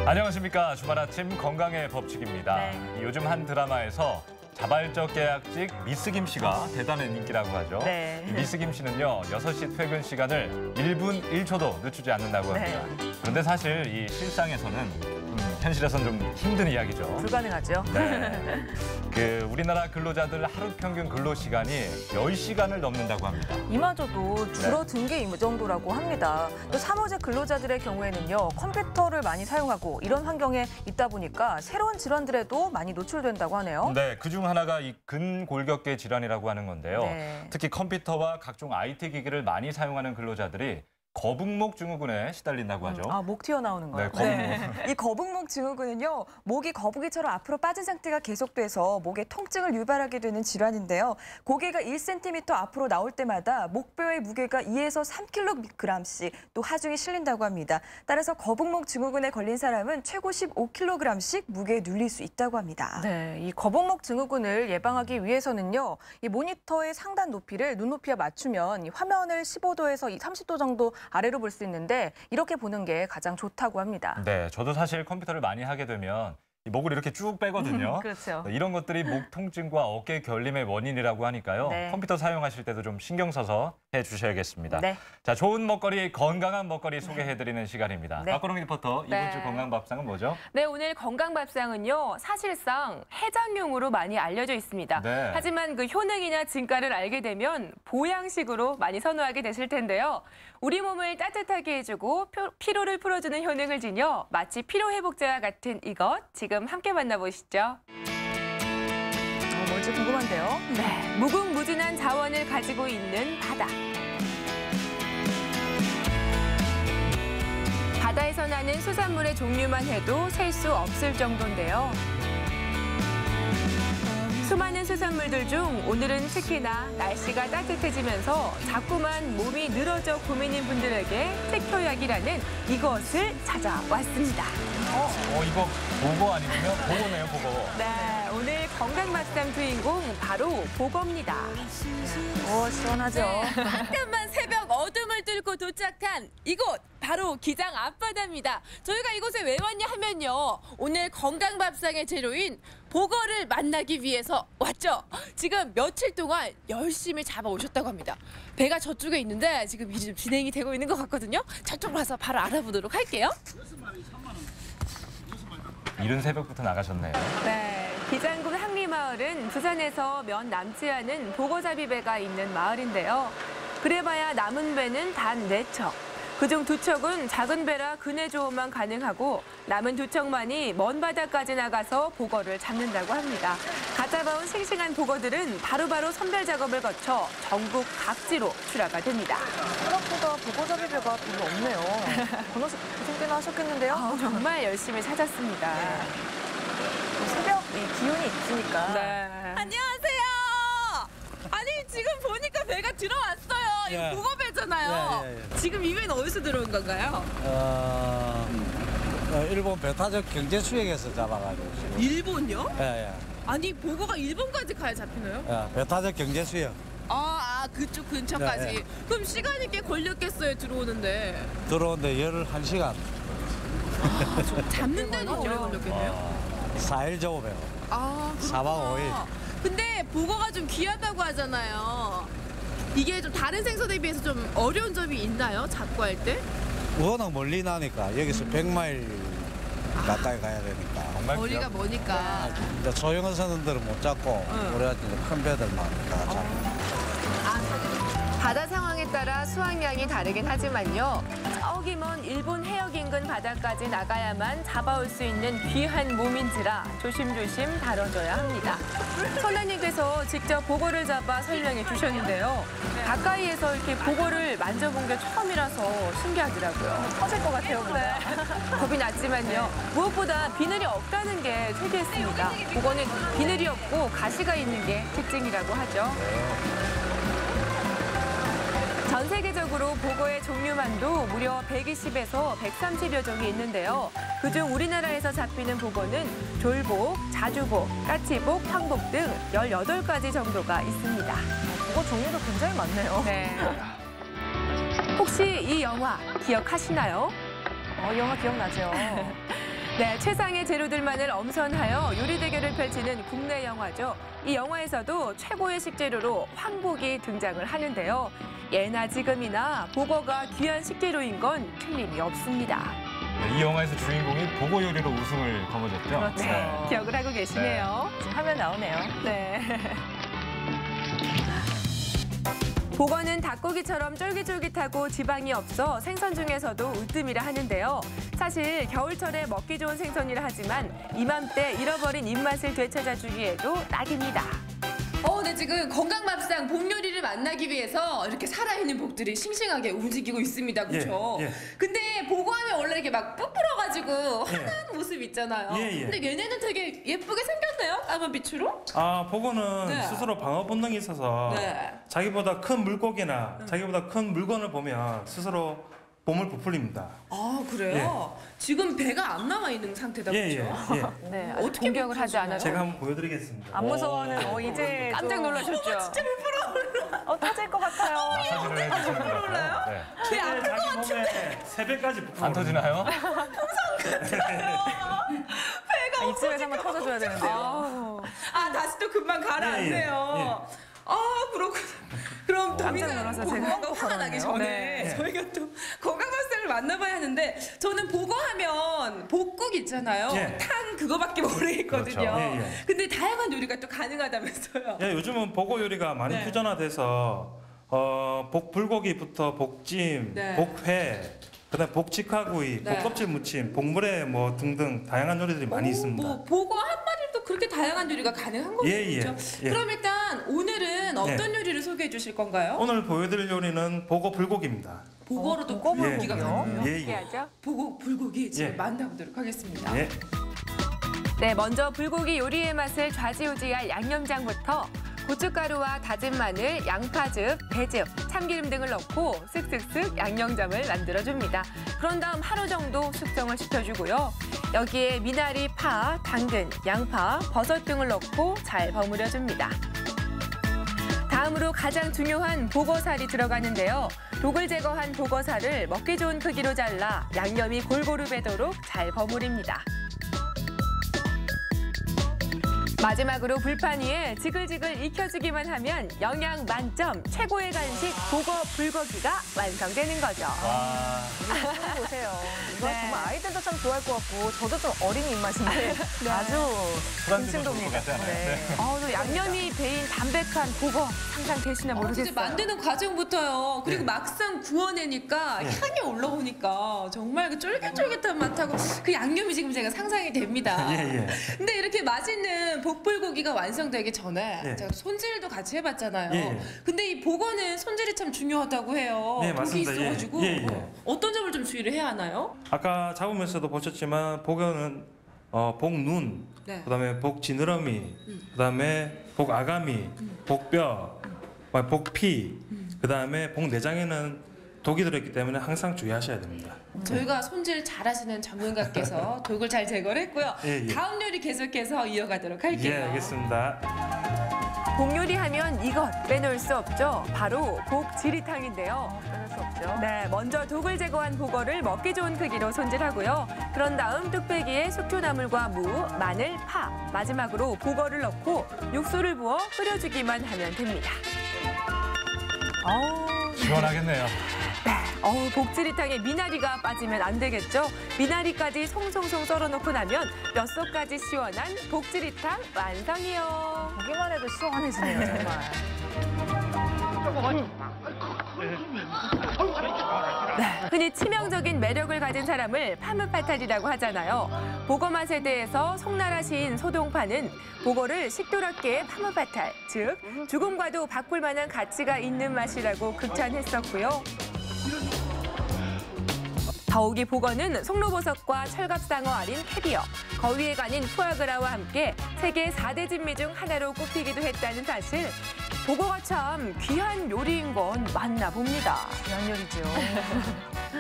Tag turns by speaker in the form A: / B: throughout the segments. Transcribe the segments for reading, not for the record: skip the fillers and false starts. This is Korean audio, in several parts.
A: 안녕하십니까. 주말 아침 건강의 법칙입니다.
B: 네.
A: 요즘 한 드라마에서 자발적 계약직 미스 김 씨가 대단한 인기라고 하죠.
B: 네.
A: 이 미스 김 씨는요, 6시 퇴근 시간을 1분 1초도 늦추지 않는다고 합니다. 그런데 사실 이 실상에서는 현실에서는 좀 힘든 이야기죠.
B: 불가능하죠.
A: 네. 우리나라 근로자들 하루 평균 근로 시간이 10시간을 넘는다고 합니다.
B: 이마저도 줄어든 게 이 정도라고 합니다. 또 사무직 근로자들의 경우에는요, 컴퓨터를 많이 사용하고 이런 환경에 있다 보니까 새로운 질환들에도 많이 노출된다고 하네요.
A: 네, 그중 하나가 이 근골격계 질환이라고 하는 건데요.
B: 네.
A: 특히 컴퓨터와 각종 IT 기기를 많이 사용하는 근로자들이 거북목 증후군에 시달린다고 하죠.
B: 아, 목 튀어나오는 거요?
A: 네, 거북목.
C: 이 거북목 증후군은요, 목이 거북이처럼 앞으로 빠진 상태가 계속돼서 목에 통증을 유발하게 되는 질환인데요. 고개가 1cm 앞으로 나올 때마다 목뼈의 무게가 2에서 3kg씩 또 하중이 실린다고 합니다. 따라서 거북목 증후군에 걸린 사람은 최고 15kg씩 무게에 눌릴 수 있다고 합니다.
B: 네, 이 거북목 증후군을 예방하기 위해서는요, 이 모니터의 상단 높이를 눈높이와 맞추면 이 화면을 15도에서 30도 정도 아래로 볼 수 있는데 이렇게 보는 게 가장 좋다고 합니다.
A: 네, 저도 사실 컴퓨터를 많이 하게 되면 이 목을 이렇게 쭉 빼거든요.
B: 그렇죠.
A: 이런 것들이 목 통증과 어깨 결림의 원인이라고 하니까요.
B: 네.
A: 컴퓨터 사용하실 때도 좀 신경 써서 해주셔야겠습니다.
B: 네.
A: 자, 좋은 먹거리, 건강한 먹거리 소개해드리는 시간입니다.
B: 네.
A: 박건웅 리포터, 이번 주
D: 네.
A: 건강밥상은 뭐죠?
D: 네, 오늘 건강밥상은요, 사실상 해장용으로 많이 알려져 있습니다.
A: 네.
D: 하지만 그 효능이나 진가를 알게 되면 보양식으로 많이 선호하게 되실 텐데요. 우리 몸을 따뜻하게 해주고 피로를 풀어주는 효능을 지녀 마치 피로회복제와 같은 이것, 지금 함께 만나보시죠.
B: 뭔지 궁금한데요.
D: 네, 무궁무진한 자원을 가지고 있는 바다. 바다에서 나는 수산물의 종류만 해도 셀 수 없을 정도인데요. 수많은 수산물들 중 오늘은 특히나 날씨가 따뜻해지면서 자꾸만 몸이 늘어져 고민인 분들에게 특효약이라는 이것을 찾아왔습니다.
A: 이거 보고 아니군요? 보고네요, 보고.
D: 네, 오늘 건강밥상 주인공 바로 보거입니다.
B: 오, 시원하죠.
D: 잠깐만 새벽 어둠을 뚫고 도착한 이곳 바로 기장 앞바다입니다. 저희가 이곳에 왜 왔냐 하면요, 오늘 건강밥상의 재료인 보거를 만나기 위해서 왔죠. 지금 며칠 동안 열심히 잡아오셨다고 합니다. 배가 저쪽에 있는데 지금 일이 좀 진행이 되고 있는 것 같거든요. 저쪽으로 가서 바로 알아보도록 할게요.
A: 이른 새벽부터 나가셨네요.
D: 네, 기장군 항리마을은 부산에서 몇 남지 않은 보거잡이배가 있는 마을인데요. 그래봐야 남은 배는 단 4척. 그중 2척은 작은 배라 그네 조업만 가능하고 남은 2척만이 먼 바다까지 나가서 보거를 잡는다고 합니다. 갓 잡아온 싱싱한 보거들은 바로바로 선별 작업을 거쳐 전국 각지로 출하가 됩니다.
B: 생각보다 보고잡이배가 별로 없네요. 건너서 고생꽤나 하셨겠는데요?
D: 정말 열심히 찾았습니다.
B: 새벽 이 기운이 있으니까.
D: 네.
E: 안녕하세요. 아니 지금 보니까 배가 들어왔어요.
F: 예.
E: 이거 보고배잖아요.
F: 예.
E: 지금 이 배는 어디서 들어온 건가요?
F: 일본 배타적 경제 수역에서 잡아가지고 지금.
E: 일본요?
F: 예.
E: 아니 보고가 일본까지 가야 잡히나요?
F: 배타적 경제 수역
E: 그쪽 근처까지.
F: 예.
E: 그럼 시간이 꽤 걸렸겠어요 들어오는데.
F: 들어오는데 11시간,
E: 잡는 데는 오래 걸렸겠네요.
F: 4일 작업해요.
E: 그렇구나.
F: 4박 5일.
E: 근데 보고가 좀 귀하다고 하잖아요. 이게 좀 다른 생선 대비해서 좀 어려운 점이 있나요? 잡고 할 때?
F: 워낙 멀리 나니까 여기서 100마일 가까이 가야 되니까.
A: 정말
E: 거리가 머니까.
F: 이제 소형어 선원들은 못 잡고 우리가 이제 큰 배들만 다 잡고.
D: 바다 상황에 따라 수확량이 다르긴 하지만요. 저기 먼 일본 해역 인근 바다까지 나가야만 잡아올 수 있는 귀한 몸인지라 조심조심 다뤄줘야 합니다. 선생님께서 직접 보거를 잡아 설명해 주셨는데요. 가까이에서 이렇게 보거를 만져본 게 처음이라서 신기하더라고요.
B: 터질 것 같아요, 그냥.
D: 겁이 났지만요. 무엇보다 비늘이 없다는 게 특이했습니다. 보거는 비늘이 없고 가시가 있는 게 특징이라고 하죠. 전 세계적으로 보거의 종류만도 무려 120에서 130여 종이 있는데요. 그중 우리나라에서 잡히는 보거는 졸복, 자주복, 까치복, 황복 등 18가지 정도가 있습니다.
B: 보거 종류도 굉장히 많네요.
D: 네. 혹시 이 영화 기억하시나요?
B: 영화 기억나죠?
D: 네, 최상의 재료들만을 엄선하여 요리 대결을 펼치는 국내 영화죠. 이 영화에서도 최고의 식재료로 황복이 등장을 하는데요. 예나 지금이나 보거가 귀한 식재료인 건 틀림이 없습니다.
A: 네, 이 영화에서 주인공이 보고 요리로 우승을 거머쥐었죠.
B: 그렇죠.
A: 네.
D: 기억을 하고 계시네요.
B: 지금 화면 나오네요.
D: 네. 보거는 닭고기처럼 쫄깃쫄깃하고 지방이 없어 생선 중에서도 으뜸이라 하는데요. 사실 겨울철에 먹기 좋은 생선이라 하지만 이맘때 잃어버린 입맛을 되찾아주기에도 딱입니다.
E: 네, 지금 건강밥상 복 요리를 만나기 위해서 이렇게 살아있는 복들이 싱싱하게 움직이고 있습니다. 그렇죠?
F: 예.
E: 근데 보고하면 원래 이렇게 막 부풀어가지고 환한 모습 있잖아요.
F: 예.
E: 근데 얘네는 되게 예쁘게 생겼네요. 까만 빛으로.
F: 보고는
E: 네.
F: 스스로 방어 본능이 있어서
E: 네.
F: 자기보다 큰 물고기나 자기보다 큰 물건을 보면 스스로 몸을 부풀립니다.
E: 아, 그래요? 지금 배가 안 나와 있는 상태다.
F: 예.
E: 그렇죠?
D: 네,
E: 어떻게
D: 공격을 하지 않아도
F: 제가 한번 보여드리겠습니다.
B: 안 무서워하는 이제
D: 깜짝 놀라셨죠?
B: 터질 것 같아요.
A: 마사지를 해주시는 것 같아요. 네.
E: 배 아플 것
F: 자기
E: 같은데.
F: 몸에 3배까지 부풀어.
A: 안 터지나요?
B: 이쯤에서 한번 터져줘야 되는데요.
E: 다시 또 금방 가라앉네요. 그렇구나. 그럼 더
B: 깜짝
E: 이상
B: 놀라서
E: 보고가
B: 제가
E: 화가 나기 전에
B: 네.
E: 저희가 또 건강밥상을 만나봐야 하는데 저는 보고하면 복국 있잖아요.
F: 예.
E: 탕 그거밖에 모르겠거든요.
A: 그렇죠.
F: 예.
E: 근데 다양한 요리가 또 가능하다면서요.
F: 요즘은 보고 요리가 많이
E: 네.
F: 퓨전화돼서 복불고기부터 복찜,
E: 네.
F: 복회, 그다음 복직화구이,
E: 네.
F: 복껍질 무침, 복물회 뭐 등등 다양한 요리들이 많이 있습니다.
E: 뭐 보고 한 마리도 그렇게 다양한 요리가 가능한 거죠.
F: 예.
E: 그럼 일단 오늘은 어떤 요리를 소개해 주실 건가요?
F: 오늘 보여드릴 요리는 보고 불고기입니다.
E: 보고로도
B: 보고
E: 불고기가 가능해요.
F: 예.
D: 해야죠.
E: 보고 불고기 지금
F: 예.
E: 만나보도록 하겠습니다.
F: 예.
D: 네, 먼저 불고기 요리의 맛을 좌지우지할 양념장부터 고춧가루와 다진 마늘, 양파즙, 배즙, 참기름 등을 넣고 쓱쓱쓱 양념장을 만들어줍니다. 그런 다음 하루 정도 숙성을 시켜주고요. 여기에 미나리, 파, 당근, 양파, 버섯 등을 넣고 잘 버무려줍니다. 다음으로 가장 중요한 보거살이 들어가는데요. 독을 제거한 보거살을 먹기 좋은 크기로 잘라 양념이 골고루 배도록 잘 버무립니다. 마지막으로 불판 위에 지글지글 익혀주기만 하면 영양 만점 최고의 간식 보거 불고기가 완성되는 거죠.
A: 와,
B: 이거 보세요. 이거
D: 네.
B: 정말 아이들도 참 좋아할 것 같고 저도 좀 어린 입맛인데 아주
A: 술안주도 좋을 것
B: 군침돕니다.
A: 같지 않아요?
B: 네.
D: 또 양념이 배인 담백한 보거 상상되시나 모르겠어요.
E: 진짜 만드는 과정부터요. 그리고 막상 구워내니까 향이 올라오니까 정말 그 쫄깃쫄깃한 맛하고 그 양념이 지금 제가 상상이 됩니다.
F: 예.
E: 근데 이렇게 맛있는 복불고기가 완성되기 전에
F: 예.
E: 제가 손질도 같이 해봤잖아요.
F: 예.
E: 근데 이 보거는 손질이 참 중요하다고 해요.
F: 네,
E: 독이
F: 맞습니다.
E: 있어가지고
F: 예.
E: 어떤 점을 좀 주의를 해야 하나요?
F: 아까 잡으면서도 보셨지만 복은 복눈,
E: 네.
F: 그다음에 복지느러미, 그다음에 복아가미, 복뼈, 복피, 그다음에 복내장에는 독이 들어있기 때문에 항상 주의하셔야 됩니다.
E: 저희가 손질 잘하시는 전문가께서 독을 잘 제거를 했고요.
F: 예.
E: 다음 요리 계속해서 이어가도록 할게요.
F: 예, 알겠습니다.
D: 복요리하면 이것 빼놓을 수 없죠. 바로 복지리탕인데요.
B: 빼놓을 수 없죠.
D: 네, 먼저 독을 제거한 보거를 먹기 좋은 크기로 손질하고요. 그런 다음 뚝배기에 숙주나물과 무, 마늘, 파, 마지막으로 보거를 넣고 육수를 부어 끓여주기만 하면 됩니다.
A: 시원하겠네요.
D: 복지리탕에 미나리가 빠지면 안 되겠죠. 미나리까지 송송송 썰어놓고 나면 뼛속까지 시원한 복지리탕 완성이요.
B: 보기만 해도 시원해지네요, 정말.
D: 흔히 치명적인 매력을 가진 사람을 파무파탈이라고 하잖아요. 보거 맛에 대해서 송나라 시인 소동파는 보거를 식도락계의 파무파탈, 즉 죽음과도 바꿀 만한 가치가 있는 맛이라고 극찬했었고요. 더욱이 보거는 송로버섯과 철갑상어 알인 캐비어, 거위에 가닌 푸아그라와 함께 세계 4대 진미 중 하나로 꼽히기도 했다는 사실. 보고가 참 귀한 요리인 건 맞나 봅니다.
B: 귀한 요리죠.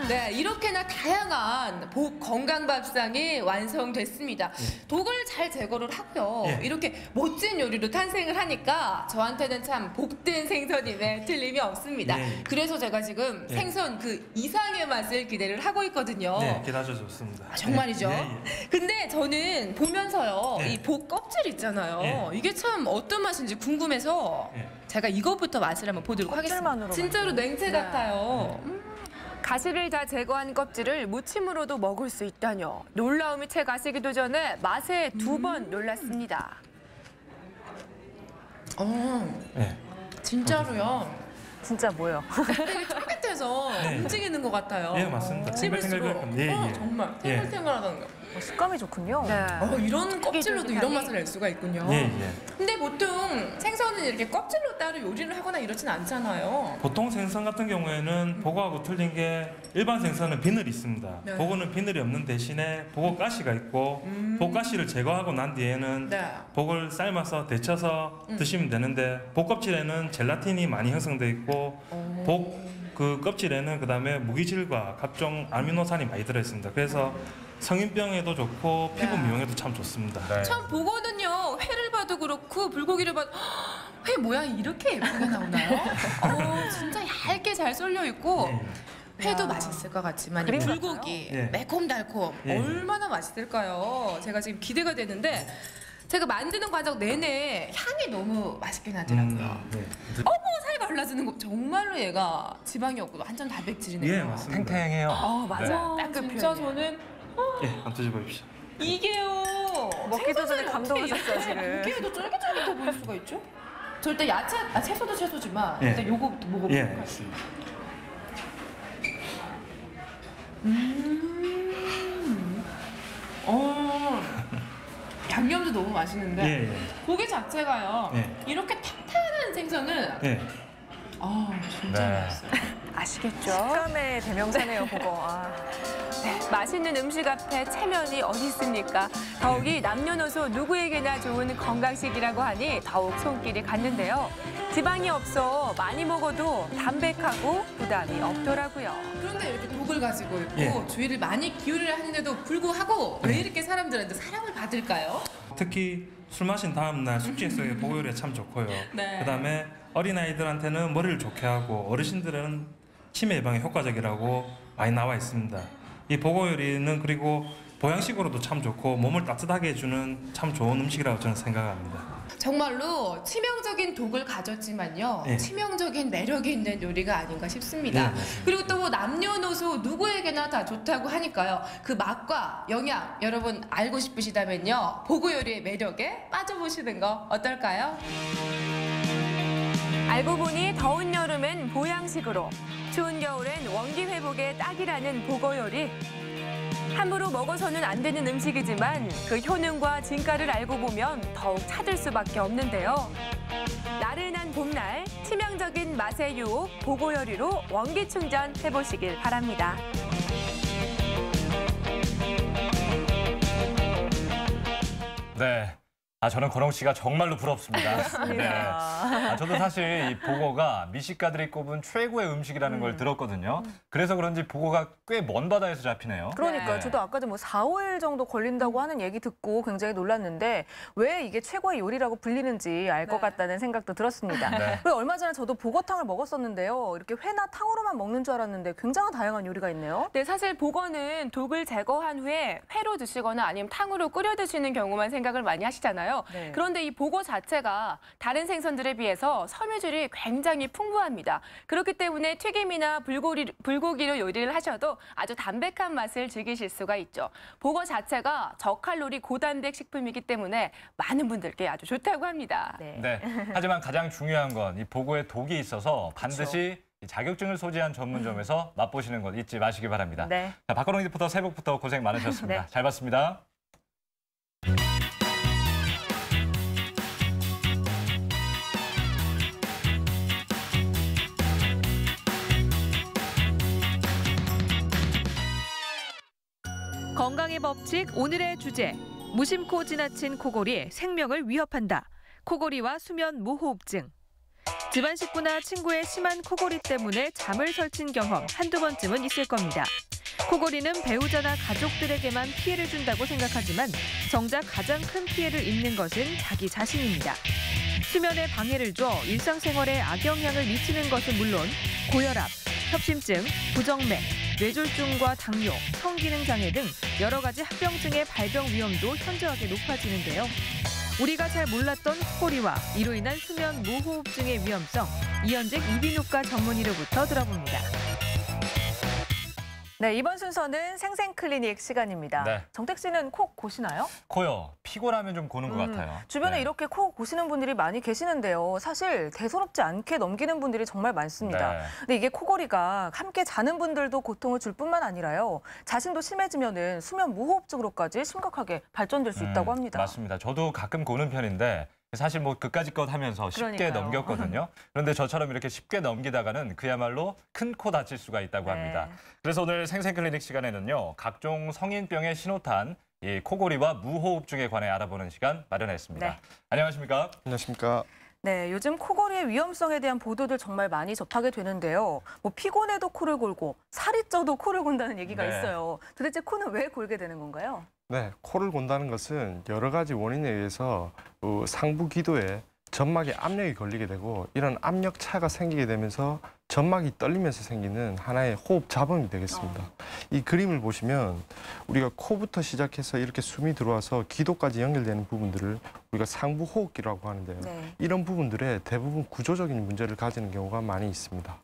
E: 네, 이렇게나 다양한 복 건강밥상이 완성됐습니다. 독을 잘 제거를 하고요.
F: 예.
E: 이렇게 멋진 요리로 탄생을 하니까 저한테는 참 복된 생선임에 틀림이 없습니다.
F: 예.
E: 그래서 제가 지금
F: 예.
E: 생선 그 이상의 맛을 기대를 하고 있거든요.
F: 네, 기다려 좋습니다.
E: 아, 정말이죠?
F: 예, 예.
E: 근데 저는 보면서요,
F: 예.
E: 이 복 껍질 있잖아요.
F: 예.
E: 이게 참 어떤 맛인지 궁금해서
F: 예.
E: 제가 이거부터 맛을 한번 보도록 하겠습니다.
B: 껍질만으로
E: 진짜로 냉채 같아요.
D: 가시를 다 제거한 껍질을 무침으로도 먹을 수 있다뇨. 놀라움이 채 가시기도 전에 맛에 두 번 놀랐습니다.
F: 예.
E: 진짜로요.
B: 진짜 뭐요?
E: 되게 쫄깃해서
F: 네.
E: 움직이는 것 같아요.
F: 예, 맞습니다.
E: 씹을수록
F: 탱글탱글. 예, 예.
E: 정말
F: 예.
E: 탱글탱글하다는 거.
B: 식감이 좋군요.
D: 네.
E: 이런 껍질로도 이런
D: 쫄깃하니.
E: 맛을 낼 수가 있군요.
F: 예, 예.
E: 근데 보통 생선은 이렇게 껍질로 따로 요리를 하거나 이러진 않잖아요.
F: 보통 생선 같은 경우에는 보고하고 틀린 게 일반 생선은 비늘이 있습니다.
E: 네.
F: 보고는 비늘이 없는 대신에 보고 가시가 있고 보고 가시를 제거하고 난 뒤에는
E: 네.
F: 복을 삶아서 데쳐서 드시면 되는데 복 껍질에는 젤라틴이 많이 형성돼 있고 복 그 껍질에는 그다음에 무기질과 각종 아미노산이 많이 들어 있습니다. 그래서 성인병에도 좋고 피부
E: 네.
F: 미용에도 참 좋습니다.
A: 네.
E: 참 보고는요, 회를 봐도 그렇고 불고기를 봐도 회 모양이 이렇게 예쁘게 나오나요? 진짜 얇게 잘 썰려 있고
F: 예,
E: 회도 맛있을 것 같지만 이
B: 그림
E: 불고기
F: 예.
E: 매콤달콤
F: 예.
E: 얼마나 맛있을까요? 제가 지금 기대가 되는데 제가 만드는 과정 내내 향이 너무 맛있게 나더라고요.
F: 네.
E: 살이 발라지는 거 정말로 얘가 지방이 없고 완전 단백질이네요.
F: 예, 맞습니다.
A: 탱탱해요.
D: 맞아.
E: 딱 진짜 저는
F: 예, 한번 드셔보십시오.
E: 이게요.
B: 먹기도 전에
E: 생선을
B: 감동하셨어요,
E: 어떻게
B: 지금.
E: 이게 더 쫄깃쫄깃해 보일 수가 있죠? 저 일단 야채, 채소도 채소지만
F: 예.
E: 일단 요거부터 먹어보도록
F: 예,
E: 하겠습니다.
F: 맞습니다.
E: 양념도 너무 맛있는데
F: 예, 예.
E: 고기 자체가요.
F: 예.
E: 이렇게 탄탄한 생선은
F: 예.
E: 진짜
A: 네.
E: 맛있어요.
D: 아시겠죠?
B: 식감의 대명사네요, 보고.
D: 맛있는 음식 앞에 체면이 어디 있습니까? 더욱이 남녀노소 누구에게나 좋은 건강식이라고 하니 더욱 손길이 갔는데요. 지방이 없어 많이 먹어도 담백하고 부담이 없더라고요.
E: 그런데 이렇게 독을 가지고 있고
F: 예.
E: 주의를 많이 기울여야 하는데도 불구하고 왜 이렇게 사람들한테 사랑을 받을까요?
F: 특히 술 마신 다음 날 숙취해소에 보고 요리가 참 좋고요.
E: 네.
F: 그다음에 어린아이들한테는 머리를 좋게 하고 어르신들은 치매 예방에 효과적이라고 많이 나와 있습니다. 이 보고 요리는 그리고 보양식으로도 참 좋고 몸을 따뜻하게 해주는 참 좋은 음식이라고 저는 생각합니다.
E: 정말로 치명적인 독을 가졌지만요.
F: 예.
E: 치명적인 매력이 있는 요리가 아닌가 싶습니다.
F: 네, 맞습니다.
E: 그리고 또 남녀노소 누구에게나 다 좋다고 하니까요. 그 맛과 영양 여러분 알고 싶으시다면요. 보고 요리의 매력에 빠져보시는 거 어떨까요?
D: 알고 보니 더운 여름엔 보양식으로, 추운 겨울엔 원기 회복에 딱이라는 보고 요리. 함부로 먹어서는 안 되는 음식이지만 그 효능과 진가를 알고 보면 더욱 찾을 수밖에 없는데요. 나른한 봄날 치명적인 맛의 유혹 보고 요리로 원기 충전 해보시길 바랍니다.
A: 네. 저는 건홍 씨가 정말로 부럽습니다. 네. 저도 사실 이 보고가 미식가들이 꼽은 최고의 음식이라는 걸 들었거든요. 그래서 그런지 보고가 꽤 먼 바다에서 잡히네요.
B: 그러니까요.
A: 네.
B: 저도 아까 뭐 4, 5일 정도 걸린다고 하는 얘기 듣고 굉장히 놀랐는데 왜 이게 최고의 요리라고 불리는지 알 것
E: 네.
B: 같다는 생각도 들었습니다.
A: 네.
B: 그리고 얼마 전에 저도 보거탕을 먹었었는데요. 이렇게 회나 탕으로만 먹는 줄 알았는데 굉장히 다양한 요리가 있네요.
D: 네, 사실 보거는 독을 제거한 후에 회로 드시거나 아니면 탕으로 끓여 드시는 경우만 생각을 많이 하시잖아요.
B: 네.
D: 그런데 이 보거 자체가 다른 생선들에 비해서 섬유질이 굉장히 풍부합니다. 그렇기 때문에 튀김이나 불고기로 요리를 하셔도 아주 담백한 맛을 즐기실 수가 있죠. 보거 자체가 저칼로리 고단백 식품이기 때문에 많은 분들께 아주 좋다고 합니다.
B: 네.
A: 네. 하지만 가장 중요한 건 이 보고에 독이 있어서 반드시 이 자격증을 소지한 전문점에서 맛보시는 것 잊지 마시기 바랍니다.
B: 네.
A: 자, 박건홍 리포터 새벽부터 고생 많으셨습니다.
B: 네.
A: 잘 봤습니다.
G: 건강의 법칙 오늘의 주제. 무심코 지나친 코골이 생명을 위협한다. 코골이와 수면 무호흡증. 집안 식구나 친구의 심한 코골이 때문에 잠을 설친 경험 한두 번쯤은 있을 겁니다. 코골이는 배우자나 가족들에게만 피해를 준다고 생각하지만 정작 가장 큰 피해를 입는 것은 자기 자신입니다. 수면에 방해를 줘 일상생활에 악영향을 미치는 것은 물론 고혈압, 협심증, 부정맥, 뇌졸중과 당뇨, 성기능 장애 등 여러 가지 합병증의 발병 위험도 현저하게 높아지는데요. 우리가 잘 몰랐던 코골이와 이로 인한 수면 무호흡증의 위험성, 이현직 이비인후과 전문의로부터 들어봅니다.
B: 네, 이번 순서는 생생클리닉 시간입니다.
A: 네.
B: 정택 씨는 코 고시나요?
A: 코요. 피곤하면 좀 고는 것 같아요.
B: 주변에
A: 네.
B: 이렇게 코 고시는 분들이 많이 계시는데요. 사실 대수롭지 않게 넘기는 분들이 정말 많습니다.
A: 네.
B: 근데 이게 코골이가 함께 자는 분들도 고통을 줄 뿐만 아니라요. 자신도 심해지면은 수면 무호흡증으로까지 심각하게 발전될 수 있다고 합니다.
A: 맞습니다. 저도 가끔 고는 편인데 사실 뭐 그까짓 것 하면서 쉽게
B: 그러니까요.
A: 넘겼거든요. 그런데 저처럼 이렇게 쉽게 넘기다가는 그야말로 큰 코 다칠 수가 있다고 합니다. 그래서 오늘 생생클리닉 시간에는요. 각종 성인병의 신호탄, 이 코골이와 무호흡증에 관해 알아보는 시간 마련했습니다.
B: 네.
A: 안녕하십니까?
H: 안녕하십니까.
B: 네, 요즘 코골이의 위험성에 대한 보도들 정말 많이 접하게 되는데요. 뭐 피곤해도 코를 골고 살이 쪄도 코를 곤다는 얘기가
A: 네.
B: 있어요. 도대체 코는 왜 골게 되는 건가요?
H: 네, 코를 곤다는 것은 여러 가지 원인에 의해서 상부 기도에 점막에 압력이 걸리게 되고 이런 압력 차가 생기게 되면서 점막이 떨리면서 생기는 하나의 호흡 잡음이 되겠습니다. 이 그림을 보시면 우리가 코부터 시작해서 이렇게 숨이 들어와서 기도까지 연결되는 부분들을 우리가 상부 호흡기라고 하는데요.
B: 네.
H: 이런 부분들에 대부분 구조적인 문제를 가지는 경우가 많이 있습니다.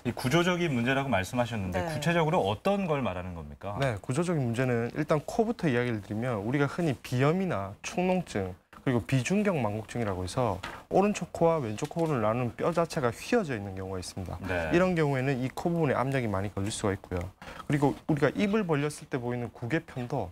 A: 이 구조적인 문제라고 말씀하셨는데
B: 네.
A: 구체적으로 어떤 걸 말하는 겁니까?
H: 네, 구조적인 문제는 일단 코부터 이야기를 드리면 우리가 흔히 비염이나 축농증 그리고 비중경 망곡증이라고 해서 오른쪽 코와 왼쪽 코를 나누는 뼈 자체가 휘어져 있는 경우가 있습니다.
A: 네.
H: 이런 경우에는 이 코 부분에 압력이 많이 걸릴 수가 있고요. 그리고 우리가 입을 벌렸을 때 보이는 국의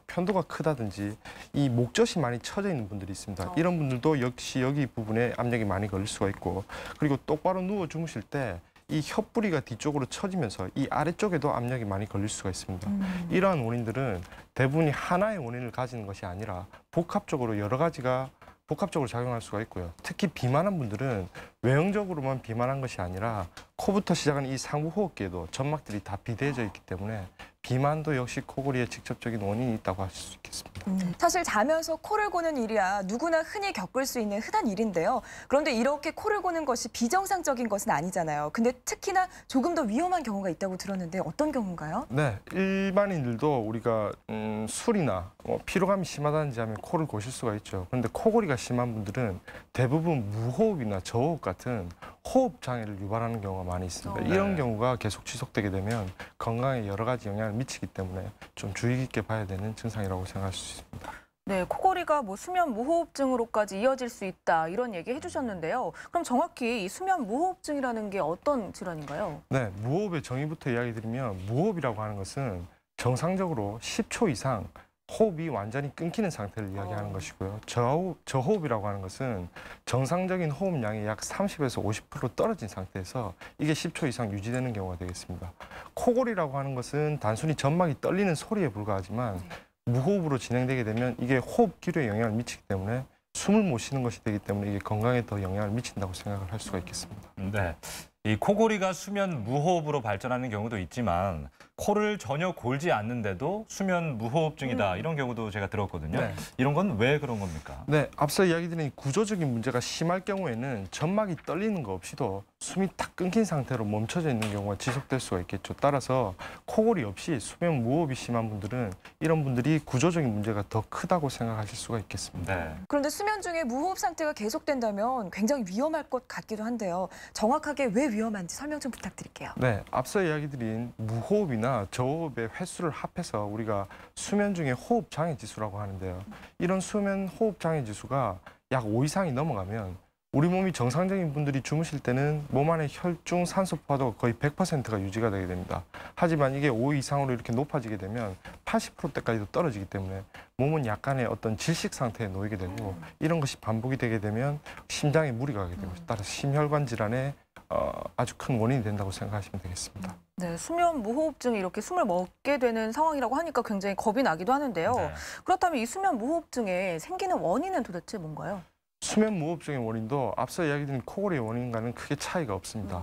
H: 편도가 크다든지 이 목젖이 많이 처져 있는 분들이 있습니다. 이런 분들도 역시 여기 부분에 압력이 많이 걸릴 수가 있고 그리고 똑바로 누워 주무실 때 이 혀뿌리가 뒤쪽으로 처지면서 이 아래쪽에도 압력이 많이 걸릴 수가 있습니다. 이러한 원인들은 대부분이 하나의 원인을 가지는 것이 아니라 복합적으로 여러 가지가 복합적으로 작용할 수가 있고요. 특히 비만한 분들은 외형적으로만 비만한 것이 아니라 코부터 시작하는 이 상부 호흡기에도 점막들이 다 비대해져 있기 때문에 비만도 역시 코골이의 직접적인 원인이 있다고 할 수 있겠습니다.
C: 사실 자면서 코를 고는 일이야 누구나 흔히 겪을 수 있는 흔한 일인데요. 그런데 이렇게 코를 고는 것이 비정상적인 것은 아니잖아요. 근데 특히나 조금 더 위험한 경우가 있다고 들었는데 어떤 경우인가요?
H: 네, 일반인들도 우리가 술이나 피로감이 심하다든지 하면 코를 고실 수가 있죠. 그런데 코골이가 심한 분들은 대부분 무호흡이나 저호흡 같은 호흡 장애를 유발하는 경우가 많이 있습니다. 이런 경우가 계속 지속되게 되면 건강에 여러 가지 영향을 미치기 때문에 좀 주의 깊게 봐야 되는 증상이라고 생각할 수 있습니다.
B: 네, 코골이가 뭐 수면 무호흡증으로까지 이어질 수 있다 이런 얘기 해주셨는데요. 그럼 정확히 이 수면 무호흡증이라는 게 어떤 질환인가요?
H: 네, 무호흡의 정의부터 이야기 드리면 무호흡이라고 하는 것은 정상적으로 10초 이상 호흡이 완전히 끊기는 상태를 이야기하는 것이고요. 저호흡이라고 하는 것은 정상적인 호흡량이 약 30에서 50% 떨어진 상태에서 이게 10초 이상 유지되는 경우가 되겠습니다. 코골이라고 하는 것은 단순히 점막이 떨리는 소리에 불과하지만 무호흡으로 진행되게 되면 이게 호흡 기류에 영향을 미치기 때문에 숨을 못 쉬는 것이 되기 때문에 이게 건강에 더 영향을 미친다고 생각을 할 수가 있겠습니다.
A: 네. 이 코골이가 수면 무호흡으로 발전하는 경우도 있지만 코를 전혀 골지 않는데도 수면 무호흡증이다 이런 경우도 제가 들었거든요.
H: 네.
A: 이런 건 왜 그런 겁니까?
H: 네, 앞서 이야기 드린 구조적인 문제가 심할 경우에는 점막이 떨리는 것 없이도 숨이 딱 끊긴 상태로 멈춰져 있는 경우가 지속될 수가 있겠죠. 따라서 코골이 없이 수면 무호흡이 심한 분들은 이런 분들이 구조적인 문제가 더 크다고 생각하실 수가 있겠습니다.
A: 네.
C: 그런데 수면 중에 무호흡 상태가 계속된다면 굉장히 위험할 것 같기도 한데요. 정확하게 왜 위험한지 설명 좀 부탁드릴게요.
H: 네, 앞서 이야기 드린 무호흡이나 저호흡의 횟수를 합해서 우리가 수면 중에 호흡 장애 지수라고 하는데요. 이런 수면 호흡 장애 지수가 약 5 이상이 넘어가면 우리 몸이 정상적인 분들이 주무실 때는 몸 안에 혈중 산소 포화도가 거의 100%가 유지가 되게 됩니다. 하지만 이게 5 이상으로 이렇게 높아지게 되면 80%대까지도 떨어지기 때문에 몸은 약간의 어떤 질식 상태에 놓이게 되고 이런 것이 반복이 되게 되면 심장에 무리가 가게 되고 따라서 심혈관 질환의 아주 큰 원인이 된다고 생각하시면 되겠습니다.
B: 네, 수면 무호흡증이 이렇게 숨을 먹게 되는 상황이라고 하니까 굉장히 겁이 나기도 하는데요.
A: 네.
B: 그렇다면 이 수면 무호흡증에 생기는 원인은 도대체 뭔가요?
H: 수면 무호흡증의 원인도 앞서 이야기드린 코골이의 원인과는 크게 차이가 없습니다.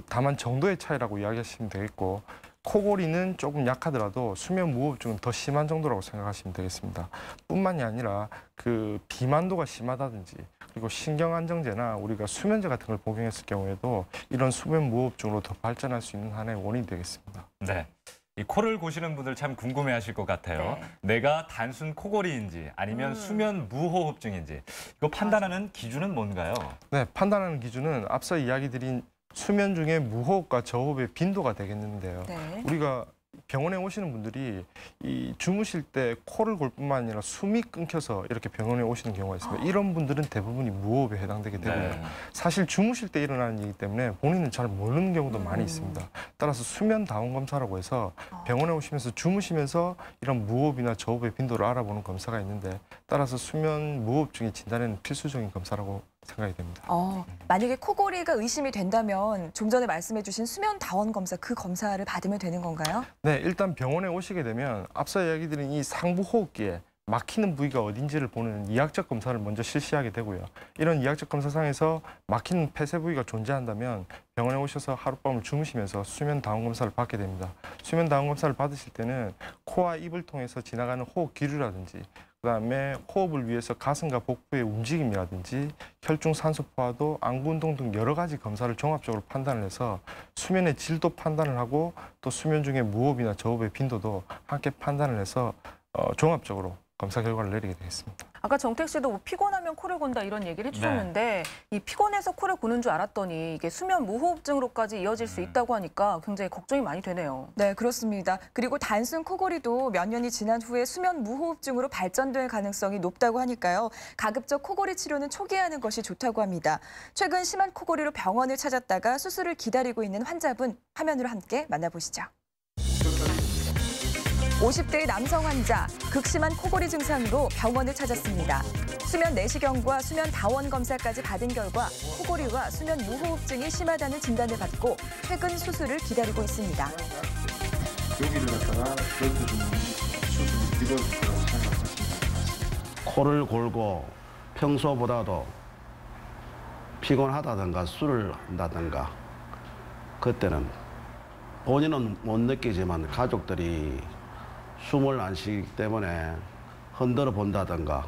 H: 다만 정도의 차이라고 이야기하시면 되겠고 코골이는 조금 약하더라도 수면 무호흡증은 더 심한 정도라고 생각하시면 되겠습니다. 뿐만이 아니라 비만도가 심하다든지 그리고 신경안정제나 우리가 수면제 같은 걸 복용했을 경우에도 이런 수면 무호흡증으로 더 발전할 수 있는 하나의 원인이 되겠습니다.
A: 네. 이 코를 고시는 분들 참 궁금해하실 것 같아요. 내가 단순 코골이인지 아니면 수면 무호흡증인지 이거 판단하는 기준은 뭔가요?
H: 네, 판단하는 기준은 앞서 이야기드린 수면 중에 무호흡과 저호흡의 빈도가 되겠는데요. 우리가 병원에 오시는 분들이 주무실 때 코를 골 뿐만 아니라 숨이 끊겨서 이렇게 병원에 오시는 경우가 있습니다. 이런 분들은 대부분이 무호흡에 해당되게 되고요. 사실 주무실 때 일어나는 일이기 때문에 본인은 잘 모르는 경우도 많이 있습니다. 따라서 수면 다운 검사라고 해서 병원에 오시면서 주무시면서 이런 무호흡이나 저호흡의 빈도를 알아보는 검사가 있는데 따라서 수면 무호흡증의 진단에는 필수적인 검사라고 생각이 됩니다.
C: 만약에 코골이가 의심이 된다면 좀 전에 말씀해 주신 수면 다원 검사 그 검사를 받으면 되는 건가요?
H: 네, 일단 병원에 오시게 되면 앞서 이야기드린 이 상부 호흡기에 막히는 부위가 어딘지를 보는 이학적 검사를 먼저 실시하게 되고요. 이런 이학적 검사상에서 막히는 폐쇄 부위가 존재한다면 병원에 오셔서 하룻밤을 주무시면서 수면 다운 검사를 받게 됩니다. 수면 다운 검사를 받으실 때는 코와 입을 통해서 지나가는 호흡 기류라든지 그다음에 호흡을 위해서 가슴과 복부의 움직임이라든지 혈중 산소 포화도, 안구 운동 등 여러 가지 검사를 종합적으로 판단을 해서 수면의 질도 판단을 하고 또 수면 중에 무호흡이나 저호흡의 빈도도 함께 판단을 해서 종합적으로 검사 결과를 내리게 되겠습니다.
B: 아까 정택 씨도 뭐 피곤하면 코를 곤다 이런 얘기를 해주셨는데 이 피곤해서 코를 고는 줄 알았더니 이게 수면 무호흡증으로까지 이어질 수 있다고 하니까 굉장히 걱정이 많이 되네요.
C: 네, 그렇습니다. 그리고 단순 코골이도 몇 년이 지난 후에 수면 무호흡증으로 발전될 가능성이 높다고 하니까요. 가급적 코골이 치료는 초기에 하는 것이 좋다고 합니다. 최근 심한 코골이로 병원을 찾았다가 수술을 기다리고 있는 환자분 화면으로 함께 만나보시죠. 50대의 남성 환자, 극심한 코골이 증상으로 병원을 찾았습니다. 수면 내시경과 수면 다원 검사까지 받은 결과 코골이와 수면 무호흡증이 심하다는 진단을 받고 최근 수술을 기다리고 있습니다.
H: 여기를 갖다가 벨트 좀 수술을 기다릴 거라고 생각하십니다.
I: 코를 골고 평소보다도 피곤하다든가 술을 한다든가 그때는 본인은 못 느끼지만 가족들이 숨을 안 쉬기 때문에 흔들어 본다든가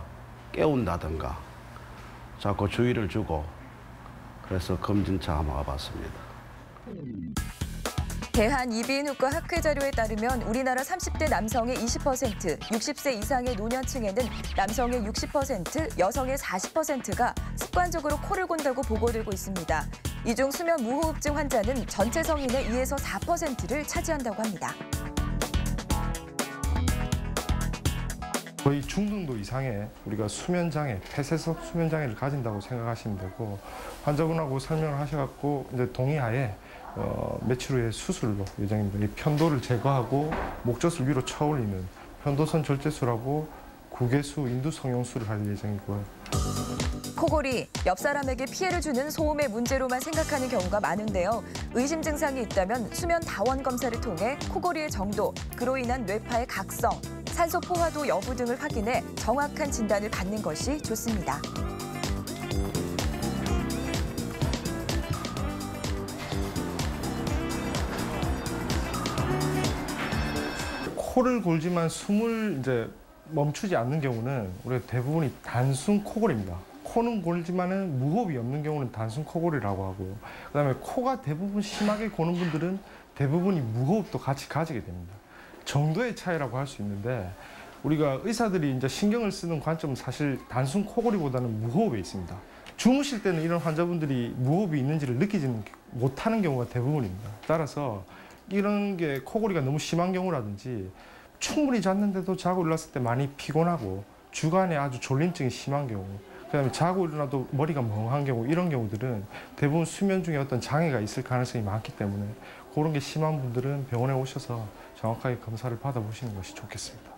I: 깨운다든가 자꾸 주의를 주고 그래서 검진차 한번 와봤습니다.
C: 대한이비인후과 학회 자료에 따르면 우리나라 30대 남성의 20%, 60세 이상의 노년층에는 남성의 60%, 여성의 40%가 습관적으로 코를 곤다고 보고되고 있습니다. 이 중 수면 무호흡증 환자는 전체 성인의 2에서 4%를 차지한다고 합니다.
H: 거의 중등도 이상의 우리가 수면장애, 폐쇄성 수면장애를 가진다고 생각하시면 되고 환자분하고 설명을 하셔갖고 이제 동의하에 며칠 후에 수술로 예정입니다. 이 편도를 제거하고 목젖을 위로 쳐올리는 편도선 절제술하고 구개수, 인두성형술을 할 예정이고요.
C: 코골이, 옆 사람에게 피해를 주는 소음의 문제로만 생각하는 경우가 많은데요. 의심 증상이 있다면 수면 다원 검사를 통해 코골이의 정도, 그로 인한 뇌파의 각성, 산소 포화도 여부 등을 확인해 정확한 진단을 받는 것이 좋습니다.
H: 코를 골지만 숨을 이제 멈추지 않는 경우는 우리가 대부분이 단순 코골입니다. 코는 골지만은 무호흡이 없는 경우는 단순 코골이라고 하고요. 그다음에 코가 대부분 심하게 고는 분들은 대부분이 무호흡도 같이 가지게 됩니다. 정도의 차이라고 할 수 있는데 우리가 의사들이 이제 신경을 쓰는 관점은 사실 단순 코골이보다는 무호흡에 있습니다. 주무실 때는 이런 환자분들이 무호흡이 있는지를 느끼지는 못하는 경우가 대부분입니다. 따라서 이런 게 코골이가 너무 심한 경우라든지 충분히 잤는데도 자고 일어났을 때 많이 피곤하고 주간에 아주 졸림증이 심한 경우 그다음에 자고 일어나도 머리가 멍한 경우 이런 경우들은 대부분 수면 중에 어떤 장애가 있을 가능성이 많기 때문에 그런 게 심한 분들은 병원에 오셔서 정확하게 검사를 받아보시는 것이 좋겠습니다.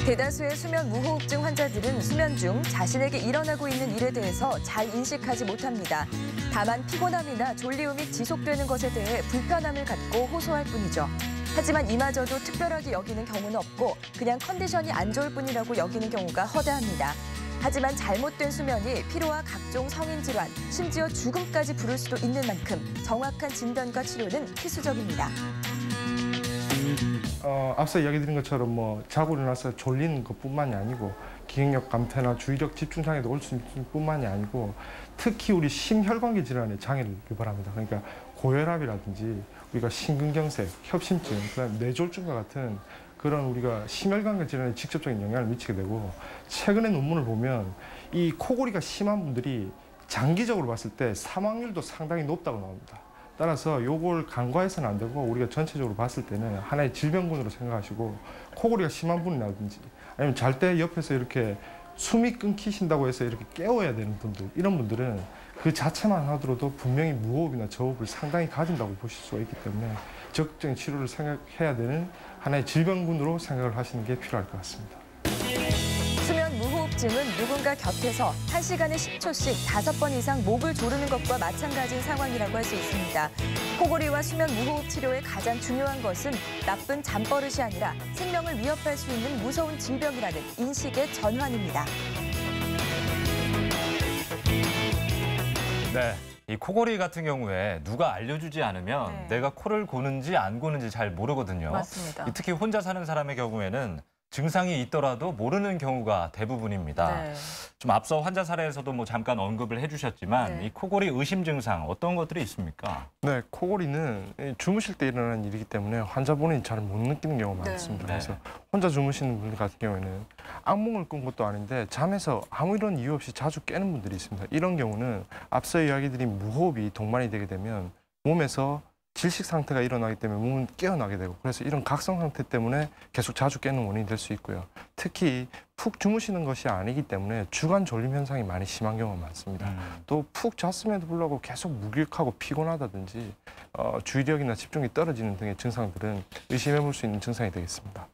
C: 대다수의 수면 무호흡증 환자들은 수면 중 자신에게 일어나고 있는 일에 대해서 잘 인식하지 못합니다. 다만 피곤함이나 졸리움이 지속되는 것에 대해 불편함을 갖고 호소할 뿐이죠. 하지만 이마저도 특별하게 여기는 경우는 없고 그냥 컨디션이 안 좋을 뿐이라고 여기는 경우가 허다합니다. 하지만 잘못된 수면이 피로와 각종 성인 질환, 심지어 죽음까지 부를 수도 있는 만큼 정확한 진단과 치료는 필수적입니다.
H: 앞서 이야기 드린 것처럼 뭐 자고 일어나서 졸리는 것뿐만이 아니고 기억력 감퇴나 주의력 집중 장애도 올 수 있을 뿐만이 아니고 특히 우리 심혈관계 질환의 장애를 유발합니다. 그러니까 고혈압이라든지 우리가 심근경색, 협심증, 그다음 뇌졸중과 같은 그런 우리가 심혈관계 질환에 직접적인 영향을 미치게 되고 최근의 논문을 보면 이 코골이가 심한 분들이 장기적으로 봤을 때 사망률도 상당히 높다고 나옵니다. 따라서 요걸 간과해서는 안 되고 우리가 전체적으로 봤을 때는 하나의 질병군으로 생각하시고 코골이가 심한 분이라든지 아니면 잘 때 옆에서 이렇게 숨이 끊기신다고 해서 이렇게 깨워야 되는 분들 이런 분들은 그 자체만 하더라도 분명히 무호흡이나 저호흡을 상당히 가진다고 보실 수가 있기 때문에 적극적인 치료를 생각해야 되는 하나의 질병군으로 생각을 하시는 게 필요할 것 같습니다.
C: 수면 무호흡증은 누군가 곁에서 1시간에 10초씩 5번 이상 목을 조르는 것과 마찬가지인 상황이라고 할 수 있습니다. 코골이와 수면 무호흡 치료의 가장 중요한 것은 나쁜 잠버릇이 아니라 생명을 위협할 수 있는 무서운 질병이라는 인식의 전환입니다.
A: 네. 이 코골이 같은 경우에 누가 알려주지 않으면 내가 코를 고는지 안 고는지 잘 모르거든요.
B: 맞습니다.
A: 특히 혼자 사는 사람의 경우에는 증상이 있더라도 모르는 경우가 대부분입니다.
B: 네.
A: 좀 앞서 환자 사례에서도 뭐 잠깐 언급을 해주셨지만
B: 네.
A: 이 코골이 의심 증상 어떤 것들이 있습니까?
H: 네, 코골이는 주무실 때 일어나는 일이기 때문에 환자 본인이 잘 못 느끼는 경우가
B: 네.
H: 많습니다.
A: 네.
H: 그래서 혼자 주무시는 분들 같은 경우에는 악몽을 꾼 것도 아닌데 잠에서 아무 이런 이유 없이 자주 깨는 분들이 있습니다. 이런 경우는 앞서 이야기드린 무호흡이 동반이 되게 되면 몸에서 질식 상태가 일어나기 때문에 몸은 깨어나게 되고 그래서 이런 각성 상태 때문에 계속 자주 깨는 원인이 될 수 있고요. 특히 푹 주무시는 것이 아니기 때문에 주간 졸림 현상이 많이 심한 경우가 많습니다. 또 푹 잤음에도 불구하고 계속 무기력하고 피곤하다든지 주의력이나 집중이 떨어지는 등의 증상들은 의심해 볼 수 있는 증상이 되겠습니다.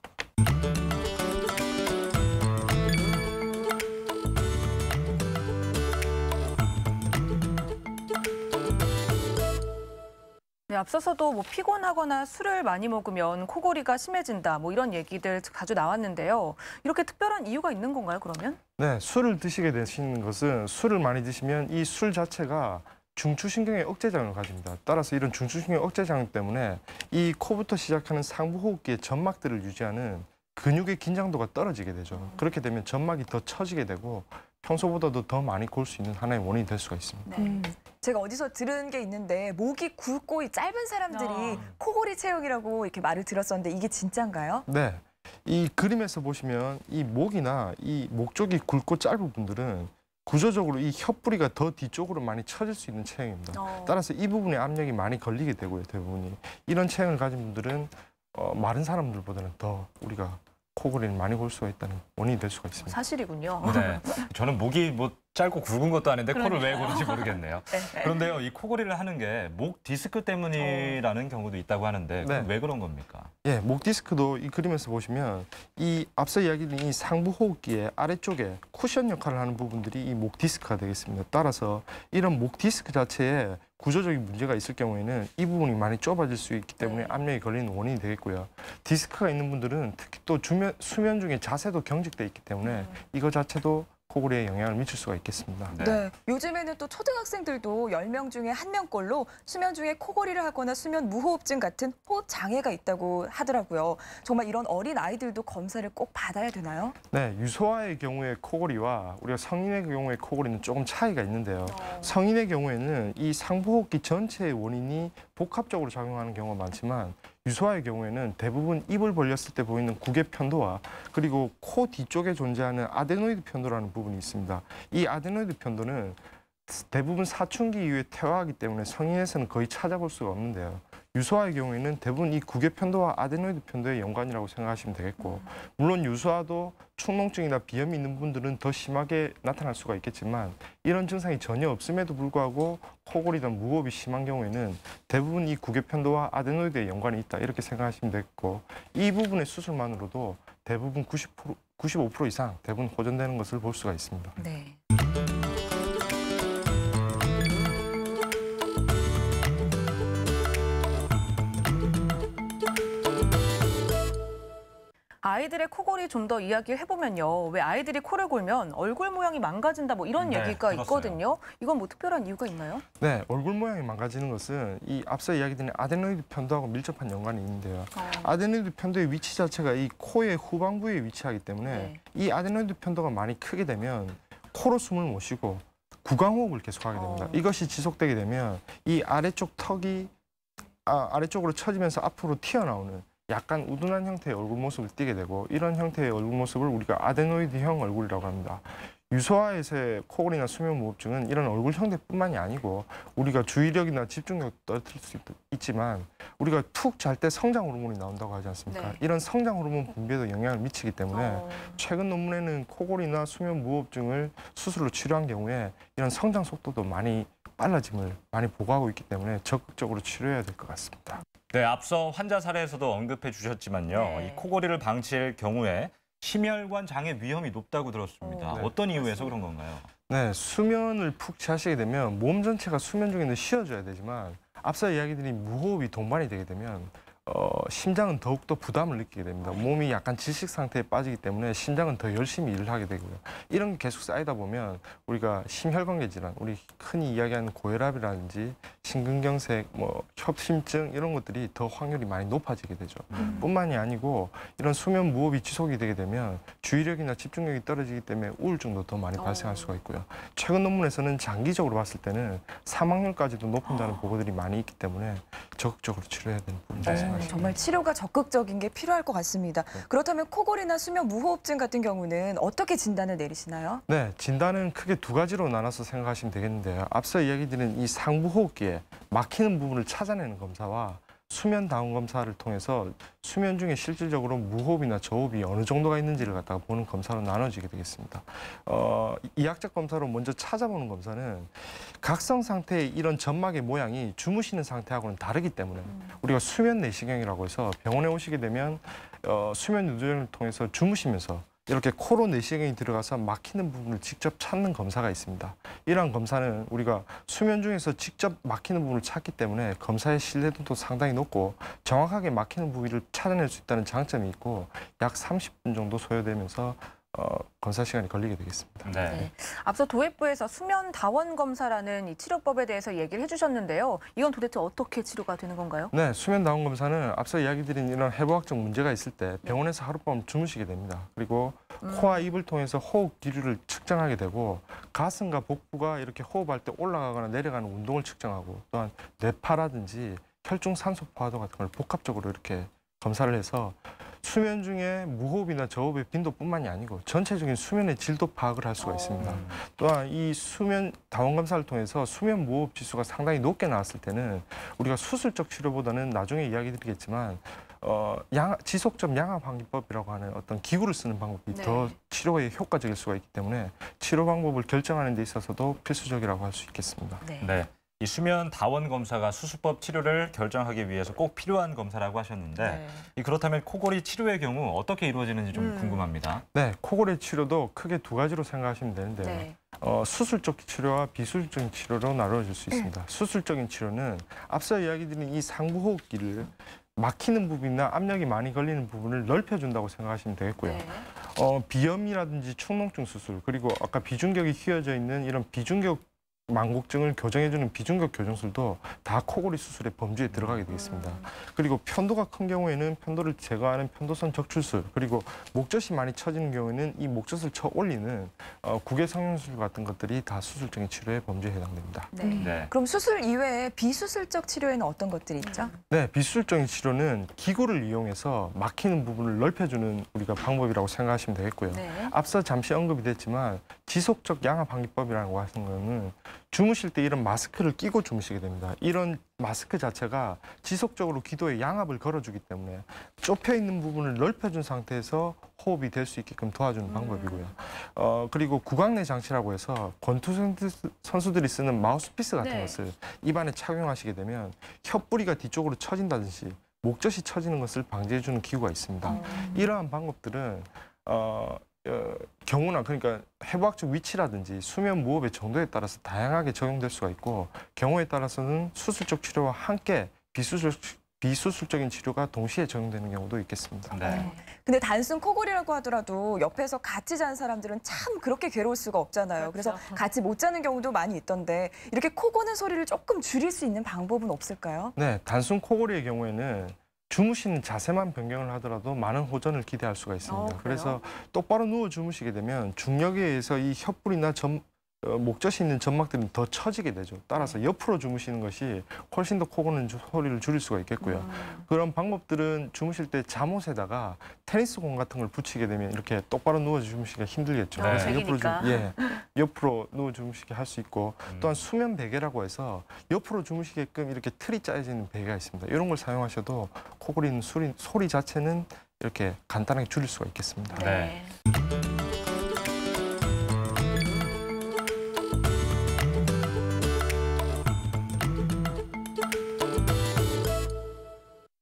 B: 네, 앞서서도 뭐 피곤하거나 술을 많이 먹으면 코골이가 심해진다, 뭐 이런 얘기들 자주 나왔는데요. 이렇게 특별한 이유가 있는 건가요, 그러면?
H: 네, 술을 드시게 되시는 것은 술을 많이 드시면 이 술 자체가 중추신경의 억제장을 가집니다. 따라서 이런 중추신경 억제장 때문에 이 코부터 시작하는 상부호흡기의 점막들을 유지하는 근육의 긴장도가 떨어지게 되죠. 그렇게 되면 점막이 더 처지게 되고 평소보다도 더 많이 골 수 있는 하나의 원인이 될 수가 있습니다.
C: 제가 어디서 들은 게 있는데 목이 굵고 이 짧은 사람들이 코골이 체형이라고 이렇게 말을 들었었는데 이게 진짠가요?
H: 네, 이 그림에서 보시면 이 목이나 이 목 쪽이 굵고 짧은 분들은 구조적으로 이 혀뿌리가 더 뒤쪽으로 많이 처질 수 있는 체형입니다. 따라서 이 부분에 압력이 많이 걸리게 되고요, 대부분이. 이런 체형을 가진 분들은 마른 사람들보다는 더 우리가 코골이를 많이 볼 수가 있다는 원인이 될 수가 있습니다.
B: 사실이군요.
A: 네. 저는 목이 뭐 짧고 굵은 것도 아닌데 코를 왜 고는지 모르겠네요. 그런데요, 이 코골이를 하는 게 목 디스크 때문이라는 경우도 있다고 하는데
H: 네.
A: 왜 그런 겁니까?
H: 예, 목 디스크도 이 그림에서 보시면 이 앞서 이야기드린 이 상부 호흡기의 아래쪽에 쿠션 역할을 하는 부분들이 이 목 디스크가 되겠습니다. 따라서 이런 목 디스크 자체에 구조적인 문제가 있을 경우에는 이 부분이 많이 좁아질 수 있기 때문에 압력이 걸리는 원인이 되겠고요. 디스크가 있는 분들은 특히 또 수면 중에 자세도 경직돼 있기 때문에 이거 자체도 코골이에 영향을 미칠 수가 있겠습니다.
C: 네. 요즘에는 또 초등학생들도 10명 중에 1명꼴로 수면 중에 코골이를 하거나 수면 무호흡증 같은 호흡 장애가 있다고 하더라고요. 정말 이런 어린 아이들도 검사를 꼭 받아야 되나요?
H: 네, 유소아의 경우에 코골이와 우리가 성인의 경우에 코골이는 조금 차이가 있는데요. 성인의 경우에는 이 상부호흡기 전체의 원인이 복합적으로 작용하는 경우가 많지만 유소아의 경우에는 대부분 입을 벌렸을 때 보이는 구개 편도와 그리고 코 뒤쪽에 존재하는 아데노이드 편도라는 부분이 있습니다. 이 아데노이드 편도는 대부분 사춘기 이후에 퇴화하기 때문에 성인에서는 거의 찾아볼 수가 없는데요. 유소아의 경우에는 대부분 이 구개 편도와 아데노이드 편도의 연관이라고 생각하시면 되겠고 물론 유소아도 축농증이나 비염이 있는 분들은 더 심하게 나타날 수가 있겠지만 이런 증상이 전혀 없음에도 불구하고 코골이나 무호흡이 심한 경우에는 대부분 이 구개 편도와 아데노이드의 연관이 있다 이렇게 생각하시면 되겠고 이 부분의 수술만으로도 대부분 95% 이상 대부분 호전되는 것을 볼 수가 있습니다.
B: 네. 아이들의 코골이 좀 더 이야기를 해보면요. 왜 아이들이 코를 골면 얼굴 모양이 망가진다 뭐 이런
A: 네,
B: 얘기가
A: 들었어요.
B: 있거든요. 이건 뭐 특별한 이유가 있나요?
H: 네, 얼굴 모양이 망가지는 것은 이 앞서 이야기드린 아데노이드 편도하고 밀접한 연관이 있는데요. 아데노이드 편도의 위치 자체가 이 코의 후방부에 위치하기 때문에
B: 네.
H: 이 아데노이드 편도가 많이 크게 되면 코로 숨을 못 쉬고 구강호흡을 계속하게 됩니다. 이것이 지속되게 되면 이 아래쪽 턱이 아래쪽으로 처지면서 앞으로 튀어나오는 약간 우둔한 형태의 얼굴 모습을 띠게 되고 이런 형태의 얼굴 모습을 우리가 아데노이드형 얼굴이라고 합니다. 유소아에서의 코골이나 수면무호흡증은 이런 얼굴 형태뿐만이 아니고 우리가 주의력이나 집중력 떨어뜨릴 수 있지만 우리가 툭 잘 때 성장 호르몬이 나온다고 하지 않습니까?
B: 네.
H: 이런 성장 호르몬 분비에도 영향을 미치기 때문에 최근 논문에는 코골이나 수면무호흡증을 수술로 치료한 경우에 이런 성장 속도도 많이 빨라짐을 많이 보고하고 있기 때문에 적극적으로 치료해야 될 것 같습니다.
A: 네, 앞서 환자 사례에서도 언급해 주셨지만요.
B: 네.
A: 이 코골이를 방치할 경우에 심혈관 장애 위험이 높다고 들었습니다.
H: 네.
A: 어떤 이유에서 그런 건가요?
H: 네, 수면을 푹 취하시게 되면 몸 전체가 수면 중에는 쉬어줘야 되지만 앞서 이야기드린 무호흡이 동반이 되게 되면 심장은 더욱더 부담을 느끼게 됩니다. 몸이 약간 질식 상태에 빠지기 때문에 심장은 더 열심히 일을 하게 되고요. 이런 게 계속 쌓이다 보면 우리가 심혈관계 질환, 우리 흔히 이야기하는 고혈압이라든지 심근경색, 협심증 이런 것들이 더 확률이 많이 높아지게 되죠. 뿐만이 아니고 이런 수면 무호흡이 지속이 되게 되면 주의력이나 집중력이 떨어지기 때문에 우울증도 더 많이 발생할 수가 있고요. 최근 논문에서는 장기적으로 봤을 때는 사망률까지도 높인다는 보고들이 많이 있기 때문에 적극적으로 치료해야 되는 부분이라고 생각합니다.
C: 정말 치료가 적극적인 게 필요할 것 같습니다. 그렇다면 코골이나 수면 무호흡증 같은 경우는 어떻게 진단을 내리시나요?
H: 네, 진단은 크게 두 가지로 나눠서 생각하시면 되겠는데요. 앞서 이야기드린 이 상부호흡기에 막히는 부분을 찾아내는 검사와 수면 다운 검사를 통해서 수면 중에 실질적으로 무호흡이나 저호흡이 어느 정도가 있는지를 갖다가 보는 검사로 나눠지게 되겠습니다. 이학적 검사로 먼저 찾아보는 검사는 각성 상태의 이런 점막의 모양이 주무시는 상태하고는 다르기 때문에 우리가 수면 내시경이라고 해서 병원에 오시게 되면 수면 유도를 통해서 주무시면서 이렇게 코로 내시경이 들어가서 막히는 부분을 직접 찾는 검사가 있습니다. 이러한 검사는 우리가 수면 중에서 직접 막히는 부분을 찾기 때문에 검사의 신뢰도도 상당히 높고 정확하게 막히는 부위를 찾아낼 수 있다는 장점이 있고 약 30분 정도 소요되면서 검사 시간이 걸리게 되겠습니다.
A: 네.
B: 네. 앞서 도입부에서 수면 다원 검사라는 이 치료법에 대해서 얘기를 해주셨는데요. 이건 도대체 어떻게 치료가 되는 건가요?
H: 네, 수면 다운 검사는 앞서 이야기드린 이런 해부학적 문제가 있을 때 병원에서 하룻밤 주무시게 됩니다. 그리고 코와 입을 통해서 호흡 기류를 측정하게 되고 가슴과 복부가 이렇게 호흡할 때 올라가거나 내려가는 운동을 측정하고 또한 뇌파라든지 혈중 산소 포화도 같은 걸 복합적으로 이렇게 검사를 해서 수면 중에 무호흡이나 저호흡의 빈도뿐만이 아니고 전체적인 수면의 질도 파악을 할 수가 있습니다. 또한 이 수면 다원 검사를 통해서 수면 무호흡 지수가 상당히 높게 나왔을 때는 우리가 수술적 치료보다는 나중에 이야기 드리겠지만 지속적 양압 환기법이라고 하는 어떤 기구를 쓰는 방법이 더 치료에 효과적일 수가 있기 때문에 치료 방법을 결정하는 데 있어서도 필수적이라고 할 수 있겠습니다.
A: 네. 이 수면 다원 검사가 수술법 치료를 결정하기 위해서 꼭 필요한 검사라고 하셨는데 그렇다면 코골이 치료의 경우 어떻게 이루어지는지 좀 궁금합니다.
H: 네, 코골이 치료도 크게 두 가지로 생각하시면 되는데요. 수술적 치료와 비수술적인 치료로 나누어질 수 있습니다. 수술적인 치료는 앞서 이야기드린 이 상부호흡기를 막히는 부분이나 압력이 많이 걸리는 부분을 넓혀준다고 생각하시면 되겠고요. 비염이라든지 축농증 수술, 그리고 아까 비중격이 휘어져 있는 이런 비중격 망곡증을 교정해주는 비중격 교정술도 다 코골이 수술의 범주에 들어가게 되겠습니다. 그리고 편도가 큰 경우에는 편도를 제거하는 편도선 적출술, 그리고 목젖이 많이 처지는 경우에는 이 목젖을 쳐 올리는 구개 성형술 같은 것들이 다 수술적인 치료의 범주에 해당됩니다.
C: 그럼 수술 이외에 비수술적 치료에는 어떤 것들이 있죠?
H: 네, 비수술적인 치료는 기구를 이용해서 막히는 부분을 넓혀주는 우리가 방법이라고 생각하시면 되겠고요. 앞서 잠시 언급이 됐지만 지속적 양압 환기법이라고 하는 거는 주무실 때 이런 마스크를 끼고 주무시게 됩니다. 이런 마스크 자체가 지속적으로 기도에 양압을 걸어주기 때문에 좁혀 있는 부분을 넓혀준 상태에서 호흡이 될 수 있게끔 도와주는 방법이고요. 그리고 구강내 장치라고 해서 권투 선수들이 쓰는 마우스피스 같은 것을 입안에 착용하시게 되면 혀뿌리가 뒤쪽으로 처진다든지 목젖이 처지는 것을 방지해주는 기구가 있습니다. 이러한 방법들은 경우나 그러니까 해부학적 위치라든지 수면 무호흡의 정도에 따라서 다양하게 적용될 수가 있고 경우에 따라서는 수술적 치료와 함께 비수술적 비수술적인 치료가 동시에 적용되는 경우도 있겠습니다.
A: 네.
C: 근데 단순 코골이라고 하더라도 옆에서 같이 자는 사람들은 참 그렇게 괴로울 수가 없잖아요. 그래서 같이 못 자는 경우도 많이 있던데 이렇게 코 고는 소리를 조금 줄일 수 있는 방법은 없을까요?
H: 네, 단순 코골이의 경우에는 주무시는 자세만 변경을 하더라도 많은 호전을 기대할 수가 있습니다. 그래서 똑바로 누워 주무시게 되면 중력에 의해서 이 혓불이나 목젖이 있는 점막들은 더 처지게 되죠. 따라서 옆으로 주무시는 것이 훨씬 더 코 고는 소리를 줄일 수가 있겠고요. 그런 방법들은 주무실 때 잠옷에다가 테니스 공 같은 걸 붙이게 되면 이렇게 똑바로 누워 주무시기가 힘들겠죠.
A: 네.
H: 그래서 옆으로 누워 주무시게 할 수 있고 또한 수면 베개라고 해서 옆으로 주무시게끔 이렇게 틀이 짜여져 있는 베개가 있습니다. 이런 걸 사용하셔도 코 고리는 소리 자체는 이렇게 간단하게 줄일 수가 있겠습니다.
A: 네.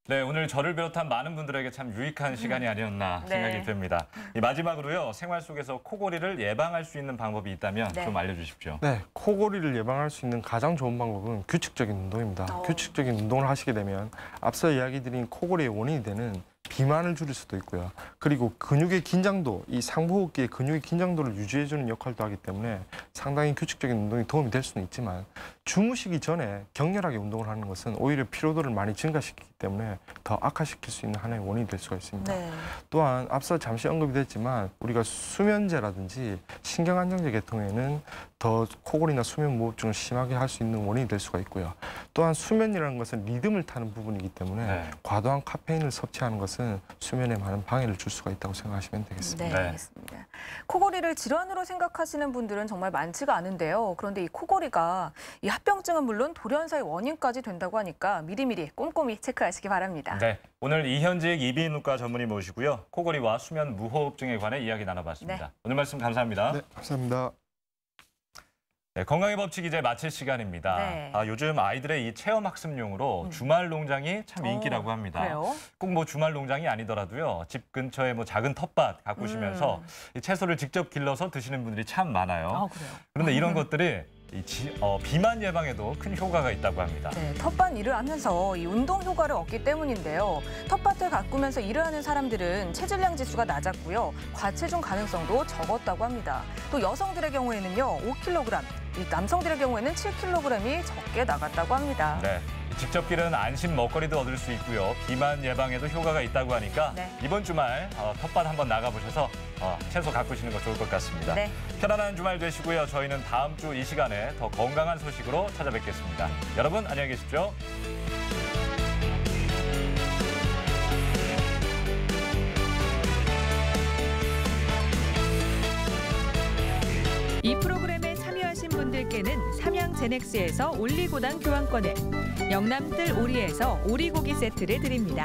A: 네, 오늘 저를 비롯한 많은 분들에게 참 유익한 시간이 아니었나 생각이 듭니다. 마지막으로요, 생활 속에서 코골이를 예방할 수 있는 방법이 있다면 좀 알려주십시오.
H: 네, 코골이를 예방할 수 있는 가장 좋은 방법은 규칙적인 운동입니다. 규칙적인 운동을 하시게 되면 앞서 이야기 드린 코골이의 원인이 되는 비만을 줄일 수도 있고요. 그리고 근육의 긴장도, 이 상부호흡기의 근육의 긴장도를 유지해주는 역할도 하기 때문에 상당히 규칙적인 운동이 도움이 될 수는 있지만 주무시기 전에 격렬하게 운동을 하는 것은 오히려 피로도를 많이 증가시키기 때문에 더 악화시킬 수 있는 하나의 원인이 될 수가 있습니다. 또한 앞서 잠시 언급이 됐지만 우리가 수면제라든지 신경안정제 계통에는 더 코골이나 수면무호흡증을 심하게 할 수 있는 원인이 될 수가 있고요. 또한 수면이라는 것은 리듬을 타는 부분이기 때문에 과도한 카페인을 섭취하는 것은 수면에 많은 방해를 줄 수가 있다고 생각하시면 되겠습니다.
B: 네, 알겠습니다. 코골이를 질환으로 생각하시는 분들은 정말 많지가 않은데요. 그런데 이 코골이가 이 합병증은 물론 돌연사의 원인까지 된다고 하니까 미리미리 꼼꼼히 체크하시기 바랍니다.
A: 네, 오늘 이현직 이비인후과 전문의 모시고요. 코골이와 수면 무호흡증에 관해 이야기 나눠봤습니다. 오늘 말씀 감사합니다.
H: 네, 감사합니다.
A: 네, 건강의 법칙 이제 마칠 시간입니다. 요즘 아이들의 이 체험학습용으로 주말 농장이 참 인기라고 합니다.
B: 그래요?
A: 꼭 뭐 주말 농장이 아니더라도요. 집 근처에 뭐 작은 텃밭 가꾸시면서 이 채소를 직접 길러서 드시는 분들이 참 많아요.
B: 그래요?
A: 그런데 이런 것들이 비만 예방에도 큰 효과가 있다고 합니다.
B: 네, 텃밭 일을 하면서 이 운동 효과를 얻기 때문인데요. 텃밭을 가꾸면서 일을 하는 사람들은 체질량 지수가 낮았고요. 과체중 가능성도 적었다고 합니다. 또 여성들의 경우에는요, 5kg, 이 남성들의 경우에는 7kg이 적게 나갔다고 합니다.
A: 네, 직접 기른 안심 먹거리도 얻을 수 있고요. 비만 예방에도 효과가 있다고 하니까 이번 주말 텃밭 한번 나가보셔서 채소 가꾸시는 거 좋을 것 같습니다. 편안한 주말 되시고요. 저희는 다음 주 이 시간에 더 건강한 소식으로 찾아뵙겠습니다. 여러분 안녕히 계십시오.
G: 이 프로그램에 참여하신 분들께는 삼양제넥스에서 올리고당 교환권을, 영남뜰 오리에서 오리고기 세트를 드립니다.